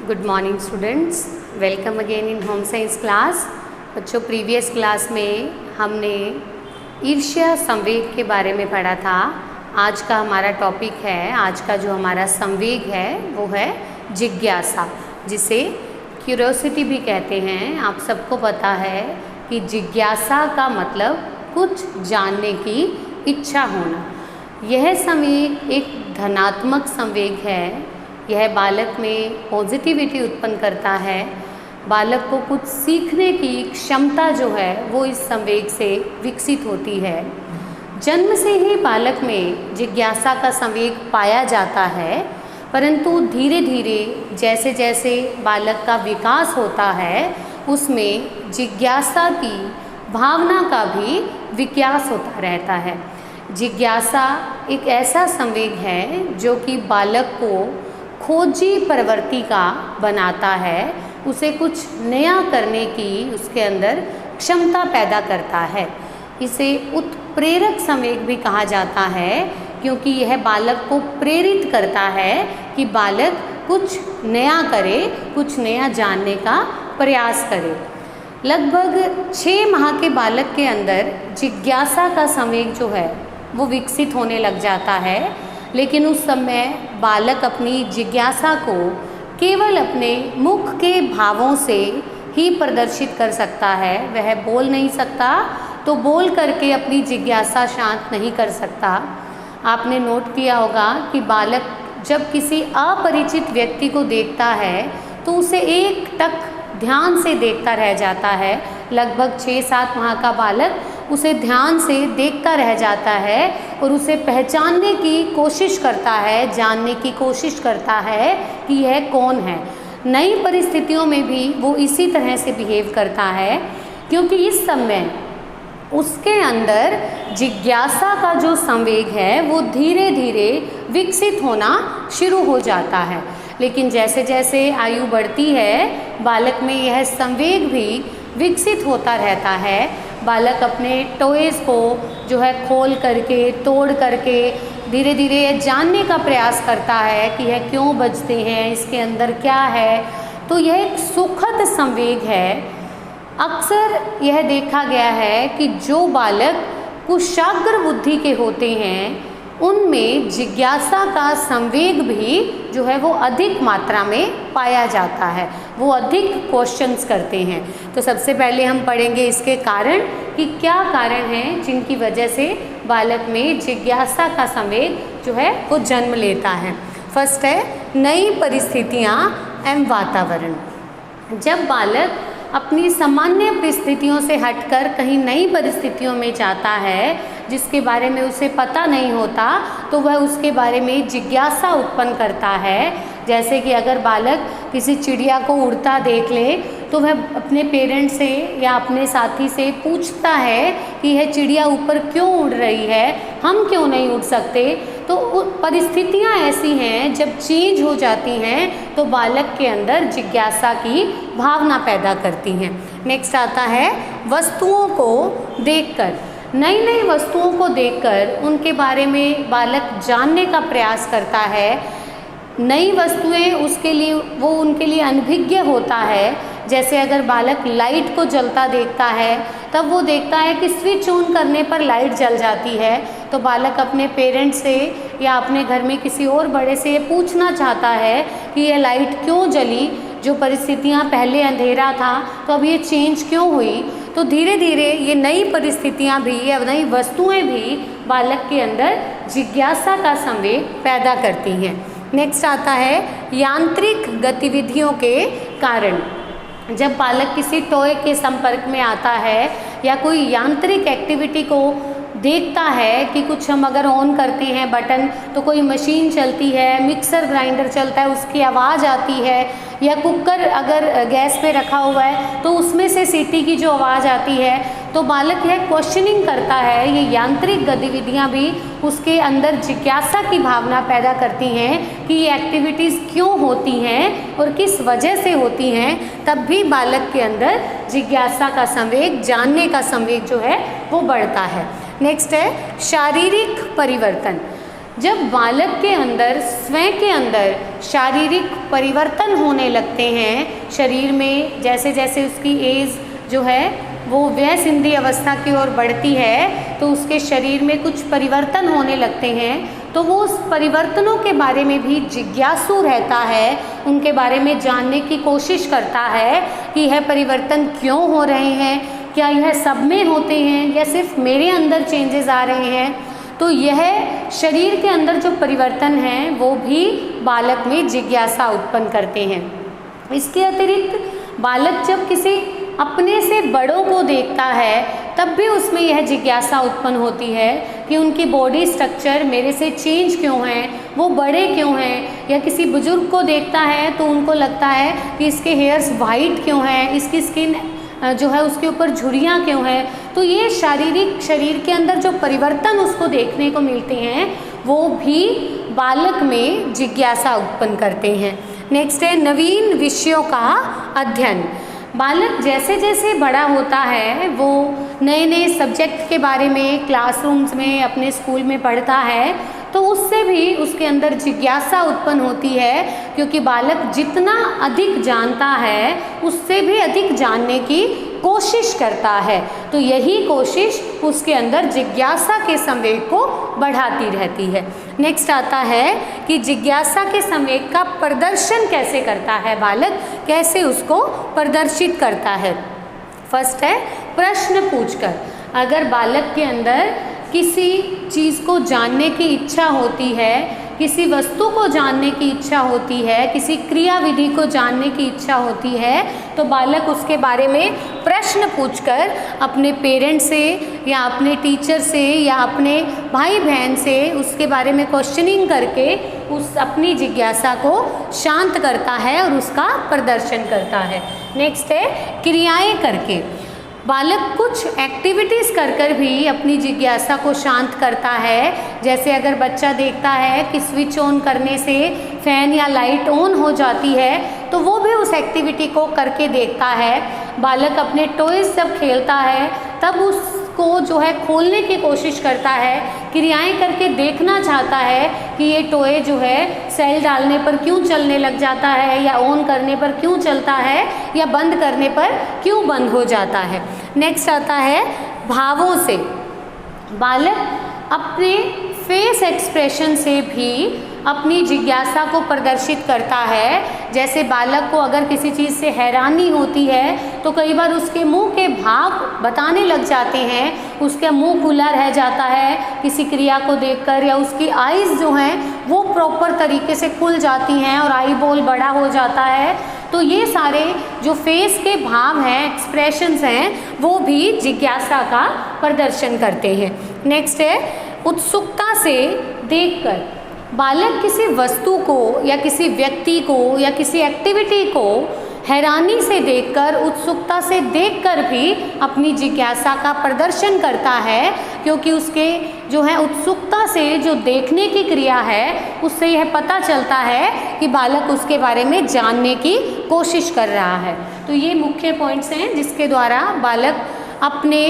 Good morning students, welcome again in home science class. बच्चों, previous class में हमने ईर्ष्या संवेग के बारे में पढ़ा था। आज का हमारा टॉपिक है, आज का जो हमारा संवेग है वो है जिज्ञासा, जिसे क्यूरोसिटी भी कहते हैं। आप सबको पता है कि जिज्ञासा का मतलब कुछ जानने की इच्छा होना। यह संवेग एक धनात्मक संवेग है। यह बालक में पॉजिटिविटी उत्पन्न करता है। बालक को कुछ सीखने की क्षमता जो है वो इस संवेग से विकसित होती है। जन्म से ही बालक में जिज्ञासा का संवेग पाया जाता है, परंतु धीरे धीरे जैसे जैसे बालक का विकास होता है उसमें जिज्ञासा की भावना का भी विकास होता रहता है। जिज्ञासा एक ऐसा संवेग है जो कि बालक को खोजी प्रवृत्ति का बनाता है, उसे कुछ नया करने की उसके अंदर क्षमता पैदा करता है। इसे उत्प्रेरक संवेग भी कहा जाता है, क्योंकि यह बालक को प्रेरित करता है कि बालक कुछ नया करे, कुछ नया जानने का प्रयास करे। लगभग 6 माह के बालक के अंदर जिज्ञासा का संवेग जो है वो विकसित होने लग जाता है, लेकिन उस समय बालक अपनी जिज्ञासा को केवल अपने मुख के भावों से ही प्रदर्शित कर सकता है। वह बोल नहीं सकता, तो बोल करके अपनी जिज्ञासा शांत नहीं कर सकता। आपने नोट किया होगा कि बालक जब किसी अपरिचित व्यक्ति को देखता है तो उसे एकटक ध्यान से देखता रह जाता है। लगभग 6-7 माह का बालक उसे ध्यान से देखता रह जाता है और उसे पहचानने की कोशिश करता है, जानने की कोशिश करता है कि यह कौन है। नई परिस्थितियों में भी वो इसी तरह से बिहेव करता है, क्योंकि इस समय उसके अंदर जिज्ञासा का जो संवेग है वो धीरे धीरे विकसित होना शुरू हो जाता है। लेकिन जैसे जैसे आयु बढ़ती है बालक में यह संवेग भी विकसित होता रहता है। बालक अपने टॉयज़ को जो है खोल करके, तोड़ करके धीरे धीरे यह जानने का प्रयास करता है कि यह क्यों बजते हैं, इसके अंदर क्या है। तो यह एक सुखद संवेग है। अक्सर यह देखा गया है कि जो बालक कुशाग्र बुद्धि के होते हैं उनमें जिज्ञासा का संवेग भी जो है वो अधिक मात्रा में पाया जाता है, वो अधिक क्वेश्चंस करते हैं। तो सबसे पहले हम पढ़ेंगे इसके कारण कि क्या कारण हैं जिनकी वजह से बालक में जिज्ञासा का संवेग जो है वो जन्म लेता है। फर्स्ट है नई परिस्थितियाँ एवं वातावरण। जब बालक अपनी सामान्य परिस्थितियों से हटकर कहीं नई परिस्थितियों में जाता है जिसके बारे में उसे पता नहीं होता, तो वह उसके बारे में जिज्ञासा उत्पन्न करता है। जैसे कि अगर बालक किसी चिड़िया को उड़ता देख ले तो वह अपने पेरेंट्स से या अपने साथी से पूछता है कि यह चिड़िया ऊपर क्यों उड़ रही है, हम क्यों नहीं उड़ सकते। तो परिस्थितियाँ ऐसी हैं जब चेंज हो जाती हैं तो बालक के अंदर जिज्ञासा की भावना पैदा करती हैं। नेक्स्ट आता है वस्तुओं को देखकर। नई नई वस्तुओं को देखकर उनके बारे में बालक जानने का प्रयास करता है। नई वस्तुएं उसके लिए वो उनके लिए अनभिज्ञ होता है। जैसे अगर बालक लाइट को जलता देखता है तब वो देखता है कि स्विच ऑन करने पर लाइट जल जाती है, तो बालक अपने पेरेंट्स से या अपने घर में किसी और बड़े से ये पूछना चाहता है कि यह लाइट क्यों जली, जो परिस्थितियाँ पहले अंधेरा था तो अब ये चेंज क्यों हुई। तो धीरे धीरे ये नई परिस्थितियाँ भी या नई वस्तुएं भी बालक के अंदर जिज्ञासा का संवेग पैदा करती हैं। नेक्स्ट आता है यांत्रिक गतिविधियों के कारण। जब बालक किसी टॉय के संपर्क में आता है या कोई यांत्रिक एक्टिविटी को देखता है कि कुछ हम अगर ऑन करते हैं बटन तो कोई मशीन चलती है, मिक्सर ग्राइंडर चलता है, उसकी आवाज़ आती है, या कुकर अगर गैस पे रखा हुआ है तो उसमें से सीटी की जो आवाज़ आती है, तो बालक यह क्वेश्चनिंग करता है। ये यांत्रिक गतिविधियाँ भी उसके अंदर जिज्ञासा की भावना पैदा करती हैं कि ये एक्टिविटीज़ क्यों होती हैं और किस वजह से होती हैं। तब भी बालक के अंदर जिज्ञासा का संवेग, जानने का संवेग जो है वो बढ़ता है। नेक्स्ट है शारीरिक परिवर्तन। जब बालक के अंदर स्वयं के अंदर शारीरिक परिवर्तन होने लगते हैं, शरीर में जैसे जैसे उसकी एज जो है वो वयस्क अवस्था की ओर बढ़ती है तो उसके शरीर में कुछ परिवर्तन होने लगते हैं, तो वो उस परिवर्तनों के बारे में भी जिज्ञासु रहता है, उनके बारे में जानने की कोशिश करता है कि यह परिवर्तन क्यों हो रहे हैं, क्या यह सब में होते हैं या सिर्फ मेरे अंदर चेंजेस आ रहे हैं। तो यह शरीर के अंदर जो परिवर्तन हैं वो भी बालक में जिज्ञासा उत्पन्न करते हैं। इसके अतिरिक्त बालक जब किसी अपने से बड़ों को देखता है तब भी उसमें यह जिज्ञासा उत्पन्न होती है कि उनकी बॉडी स्ट्रक्चर मेरे से चेंज क्यों है, वो बड़े क्यों हैं, या किसी बुजुर्ग को देखता है तो उनको लगता है कि इसके हेयर्स वाइट क्यों हैं, इसकी स्किन जो है उसके ऊपर झुर्रियाँ क्यों हैं। तो ये शारीरिक शरीर के अंदर जो परिवर्तन उसको देखने को मिलते हैं वो भी बालक में जिज्ञासा उत्पन्न करते हैं। नेक्स्ट है नवीन विषयों का अध्ययन। बालक जैसे जैसे बड़ा होता है वो नए नए सब्जेक्ट के बारे में क्लासरूम्स में अपने स्कूल में पढ़ता है तो उससे भी उसके अंदर जिज्ञासा उत्पन्न होती है, क्योंकि बालक जितना अधिक जानता है उससे भी अधिक जानने की कोशिश करता है। तो यही कोशिश उसके अंदर जिज्ञासा के संवेग को बढ़ाती रहती है। नेक्स्ट आता है कि जिज्ञासा के संवेग का प्रदर्शन कैसे करता है बालक, कैसे उसको प्रदर्शित करता है। फर्स्ट है प्रश्न पूछकर। अगर बालक के अंदर किसी चीज़ को जानने की इच्छा होती है, किसी वस्तु को जानने की इच्छा होती है, किसी क्रियाविधि को जानने की इच्छा होती है, तो बालक उसके बारे में प्रश्न पूछकर अपने पेरेंट्स से या अपने टीचर से या अपने भाई बहन से उसके बारे में क्वेश्चनिंग करके उस अपनी जिज्ञासा को शांत करता है और उसका प्रदर्शन करता है। नेक्स्ट है क्रियाएं करके। बालक कुछ एक्टिविटीज़ कर कर भी अपनी जिज्ञासा को शांत करता है। जैसे अगर बच्चा देखता है कि स्विच ऑन करने से फ़ैन या लाइट ऑन हो जाती है तो वो भी उस एक्टिविटी को करके देखता है। बालक अपने टॉयज़ जब खेलता है तब उसको जो है खोलने की कोशिश करता है, क्रियाएं करके देखना चाहता है कि ये टॉय जो है सेल डालने पर क्यों चलने लग जाता है, या ऑन करने पर क्यों चलता है, या बंद करने पर क्यों बंद हो जाता है। नेक्स्ट आता है भावों से। बालक अपने फेस एक्सप्रेशन से भी अपनी जिज्ञासा को प्रदर्शित करता है। जैसे बालक को अगर किसी चीज़ से हैरानी होती है तो कई बार उसके मुंह के भाव बताने लग जाते हैं, उसका मुंह खुला रह जाता है किसी क्रिया को देखकर, या उसकी आईज़ जो हैं वो प्रॉपर तरीके से खुल जाती हैं और आई बॉल बड़ा हो जाता है। तो ये सारे जो फेस के भाव हैं, एक्सप्रेशंस हैं, वो भी जिज्ञासा का प्रदर्शन करते हैं। नेक्स्ट है उत्सुकता से देखकर। बालक किसी वस्तु को या किसी व्यक्ति को या किसी एक्टिविटी को हैरानी से देखकर, उत्सुकता से देखकर भी अपनी जिज्ञासा का प्रदर्शन करता है, क्योंकि उसके जो है उत्सुकता से जो देखने की क्रिया है उससे यह पता चलता है कि बालक उसके बारे में जानने की कोशिश कर रहा है। तो ये मुख्य पॉइंट्स हैं जिसके द्वारा बालक अपने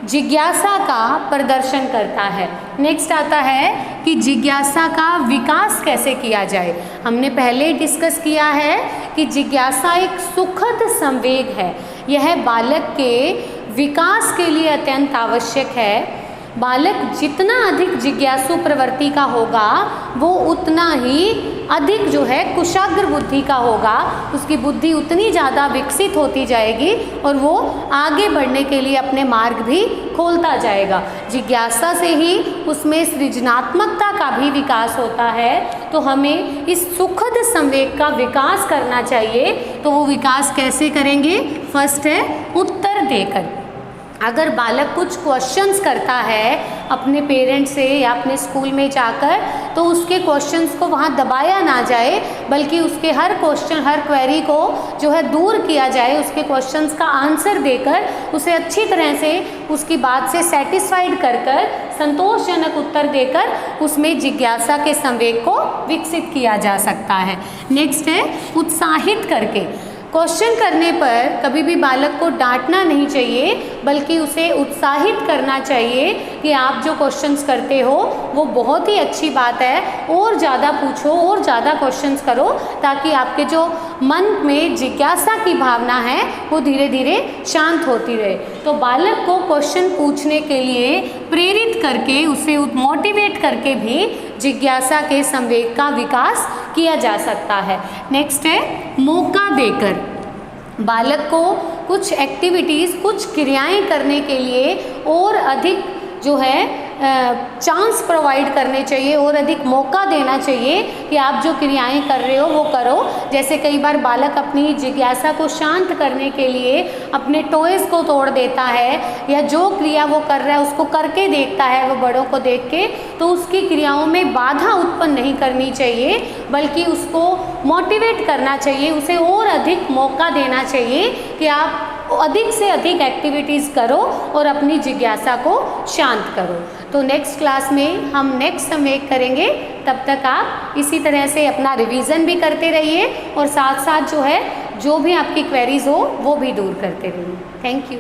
जिज्ञासा का प्रदर्शन करता है। नेक्स्ट आता है कि जिज्ञासा का विकास कैसे किया जाए। हमने पहले डिस्कस किया है कि जिज्ञासा एक सुखद संवेग है, यह बालक के विकास के लिए अत्यंत आवश्यक है। बालक जितना अधिक जिज्ञासु प्रवृत्ति का होगा वो उतना ही अधिक जो है कुशाग्र बुद्धि का होगा, उसकी बुद्धि उतनी ज़्यादा विकसित होती जाएगी और वो आगे बढ़ने के लिए अपने मार्ग भी खोलता जाएगा। जिज्ञासा से ही उसमें सृजनात्मकता का भी विकास होता है। तो हमें इस सुखद संवेग का विकास करना चाहिए। तो वो विकास कैसे करेंगे? फर्स्ट है उत्तर देकर। अगर बालक कुछ क्वेश्चंस करता है अपने पेरेंट्स से या अपने स्कूल में जाकर, तो उसके क्वेश्चंस को वहाँ दबाया ना जाए, बल्कि उसके हर क्वेश्चन, हर क्वेरी को जो है दूर किया जाए, उसके क्वेश्चंस का आंसर देकर उसे अच्छी तरह से उसकी बात से सेटिस्फाइड कर कर संतोषजनक उत्तर देकर उसमें जिज्ञासा के संवेग को विकसित किया जा सकता है। नेक्स्ट है उत्साहित करके। क्वेश्चन करने पर कभी भी बालक को डांटना नहीं चाहिए, बल्कि उसे उत्साहित करना चाहिए कि आप जो क्वेश्चंस करते हो वो बहुत ही अच्छी बात है, और ज़्यादा पूछो और ज़्यादा क्वेश्चंस करो, ताकि आपके जो मन में जिज्ञासा की भावना है वो धीरे धीरे शांत होती रहे। तो बालक को क्वेश्चन पूछने के लिए प्रेरित करके, उसे मोटिवेट करके भी जिज्ञासा के संवेग का विकास किया जा सकता है। नेक्स्ट है मौका देकर। बालक को कुछ एक्टिविटीज़, कुछ क्रियाएं करने के लिए और अधिक जो है चांस प्रोवाइड करने चाहिए और अधिक मौका देना चाहिए कि आप जो क्रियाएं कर रहे हो वो करो। जैसे कई बार बालक अपनी जिज्ञासा को शांत करने के लिए अपने टॉयज़ को तोड़ देता है, या जो क्रिया वो कर रहा है उसको करके देखता है वो बड़ों को देख के, तो उसकी क्रियाओं में बाधा उत्पन्न नहीं करनी चाहिए, बल्कि उसको मोटिवेट करना चाहिए, उसे और अधिक मौका देना चाहिए कि आप अधिक से अधिक एक्टिविटीज़ करो और अपनी जिज्ञासा को शांत करो। तो नेक्स्ट क्लास में हम नेक्स्ट संवेग करेंगे। तब तक आप इसी तरह से अपना रिवीजन भी करते रहिए और साथ साथ जो है जो भी आपकी क्वेरीज हो वो भी दूर करते रहिए। Thank you.